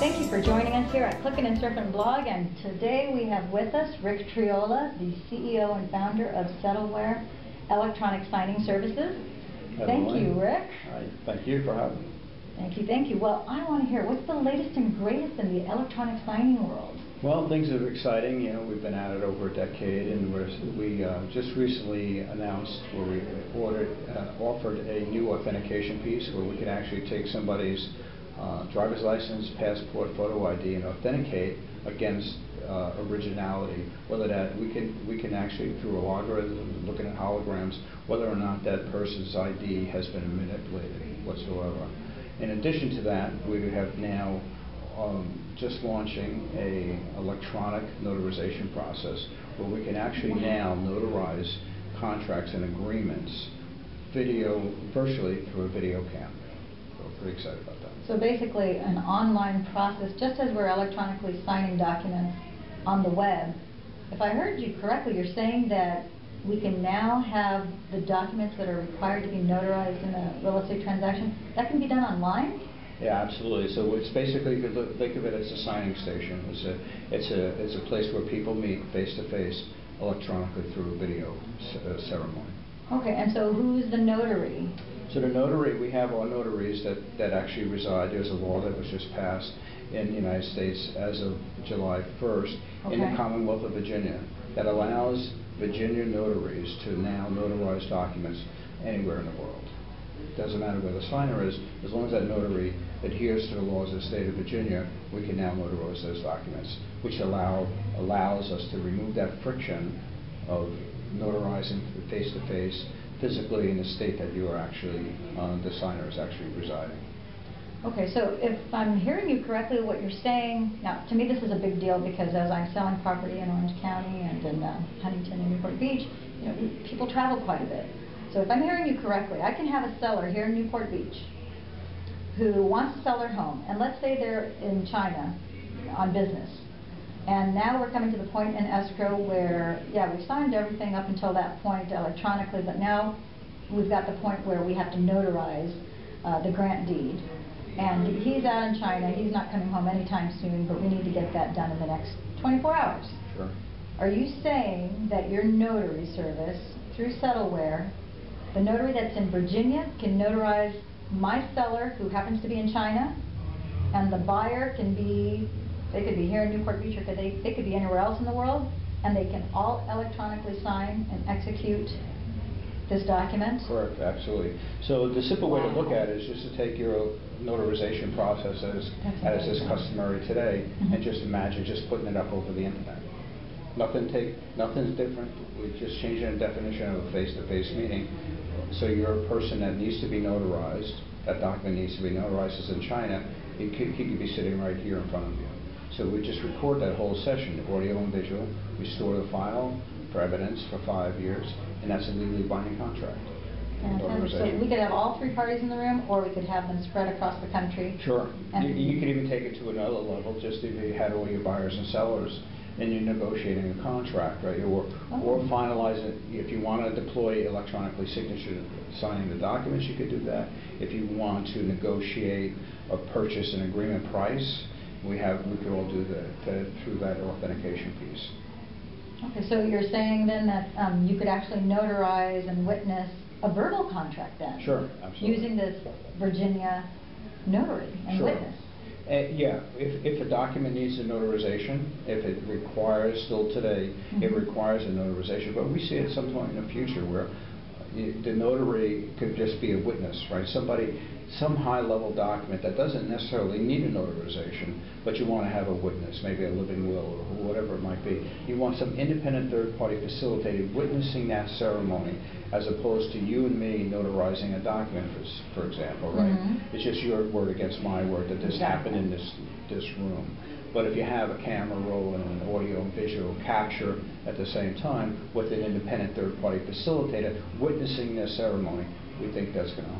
Thank you for joining us here at Clickin' and Surfin' Blog, and today we have with us Rick Triola, the CEO and founder of Settleware Electronic Signing Services. Thank you, Rick. Thank you for having me. Thank you. Well, I want to hear, what's the latest and greatest in the electronic signing world? Well, things are exciting. You know, we've been at it over a decade, and we just recently announced where we offered a new authentication piece where we can actually take somebody's driver's license, passport, photo ID, and authenticate against originality. Whether that we can actually, through a logarithm, looking at holograms, whether or not that person's ID has been manipulated whatsoever. In addition to that, we have now just launching a electronic notarization process where we can actually now notarize contracts and agreements virtually through a video cam. So we're pretty excited about that. So basically an online process, just as we're electronically signing documents on the web. If I heard you correctly, you're saying that we can now have the documents that are required to be notarized in a real estate transaction, that can be done online? Yeah, absolutely. So it's basically, you could think of it as a signing station. It's a place where people meet face to face electronically through a video ceremony. Okay, and so who's the notary? So the notary, we have our notaries that actually reside. There's a law that was just passed in the United States as of July 1st in the Commonwealth of Virginia that allows Virginia notaries to now notarize documents anywhere in the world. It doesn't matter where the signer is, as long as that notary adheres to the laws of the state of Virginia, we can now notarize those documents, which allows us to remove that friction of notarizing face-to-face physically in the state that you are actually, the signer is actually residing. Okay, so if I'm hearing you correctly, what you're saying, now to me this is a big deal because as I'm selling property in Orange County and in Huntington and Newport Beach, you know, people travel quite a bit. So if I'm hearing you correctly, I can have a seller here in Newport Beach who wants to sell their home, and let's say they're in China on business. And now we're coming to the point in escrow where, yeah, we've signed everything up until that point electronically, but now we've got the point where we have to notarize the grant deed. And he's out in China, he's not coming home anytime soon, but we need to get that done in the next 24 hours. Sure. Are you saying that your notary service, through Settleware, the notary that's in Virginia can notarize my seller who happens to be in China, and the buyer can be, they could be here in Newport Beach, or they could be anywhere else in the world, and they can all electronically sign and execute this document? Correct, absolutely. So the simple way to look at it is just to take your notarization process as is customary today, and just imagine just putting it up over the internet. Nothing's different. We're just changing the definition of a face-to-face meeting. So your person that needs to be notarized, that document needs to be notarized, is in China. He could be sitting right here in front of you. So we just record that whole session, audio and visual. We store the file for evidence for 5 years, and that's a legally binding contract. So we could have all three parties in the room, or we could have them spread across the country. Sure. You could even take it to another level, just if you had all your buyers and sellers and you're negotiating a contract, right? Or finalize it. If you want to deploy electronically signature signing the documents, you could do that. If you want to negotiate a purchase and agreement price, we could all do that through that authentication piece. Okay, so you're saying then that you could actually notarize and witness a verbal contract then? Sure, absolutely. Using this Virginia notary and witness? Yeah, if a document needs a notarization, if it requires, still today, it requires a notarization, but we see at some point in the future where the notary could just be a witness, right? Some high-level document that doesn't necessarily need a notarization, but you want to have a witness, maybe a living will or whatever it might be. You want some independent third-party facilitated witnessing that ceremony, as opposed to you and me notarizing a document, for example, right? It's just your word against my word that this happened in this room. But if you have a camera roll and an audio and visual capture at the same time with an independent third-party facilitator witnessing this ceremony, we think that's going to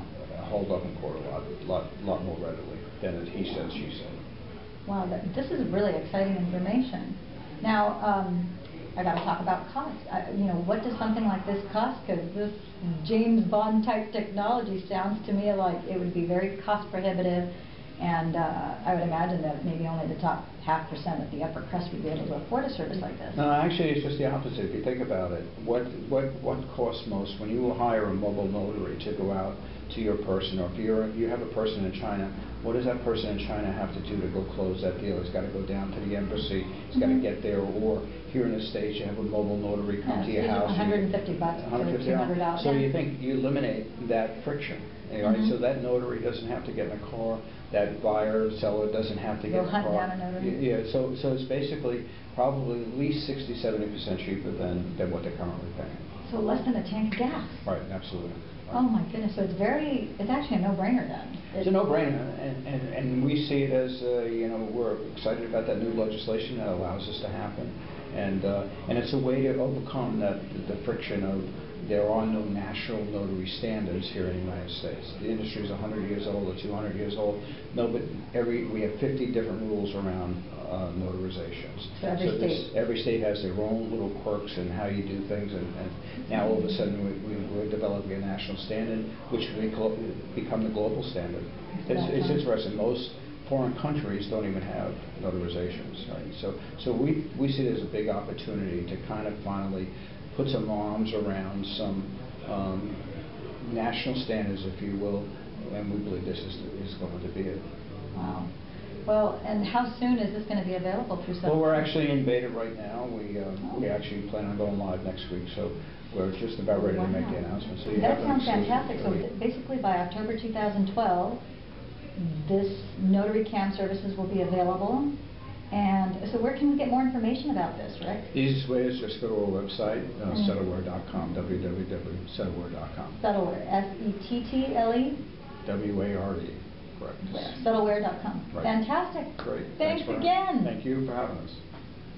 hold up in court a lot more readily than a he said, she said. Wow, this is really exciting information. Now, I got to talk about cost. You know, what does something like this cost? Because this James Bond type technology sounds to me like it would be very cost prohibitive. And I would imagine that maybe only the top 0.5% of the upper crust would be able to afford a service like this. No, actually, it's just the opposite. If you think about it, what costs most when you hire a mobile notary to go out to your person, or if you have a person in China, what does that person in China have to do to go close that deal? He's got to go down to the embassy. He's got to get there. Or here in the States, you have a mobile notary come to your house. $150 $150. $200. So you think you eliminate that friction. Right? So that notary doesn't have to get in a car. That buyer, seller doesn't have to get in a car. Hunt down a notary. Yeah. So it's basically probably at least 60–70% cheaper than what they're currently paying. So less than a tank of gas. Right. Absolutely. Oh my goodness, so it's actually a no-brainer then. It's a no-brainer, and we see it as, we're excited about that new legislation that allows this to happen, and it's a way to overcome the friction of there are no national notary standards here in the United States. The industry is 100 years old or 200 years old. No, but we have 50 different rules around notarizations. So every state has their own little quirks in how you do things, and now all of a sudden we're developing a national standard, which we become the global standard. It's interesting. Most foreign countries don't even have notarizations, right? So we see it as a big opportunity to kind of finally put some arms around some national standards, if you will, and we believe this is going to be it. Wow. Well, and how soon is this going to be available through some? Well, we're actually in beta right now. We actually plan on going live next week, so we're just about ready to make the announcement. So that sounds fantastic. So basically by October 2012, this NotaryCam services will be available. And so where can we get more information about this, Rick? The easiest way is just go to our website, settleware.com, www.settleware.com. Settleware, S-E-T-T-L-E? W-A-R-E, correct. Settleware.com. Right. Fantastic. Great. Thanks again. Thank you for having us.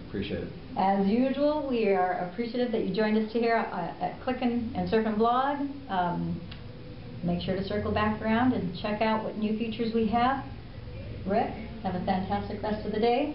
Appreciate it. As usual, we are appreciative that you joined us here at Clickin' and Surfin' Blog. Make sure to circle back around and check out what new features we have. Rick, have a fantastic rest of the day.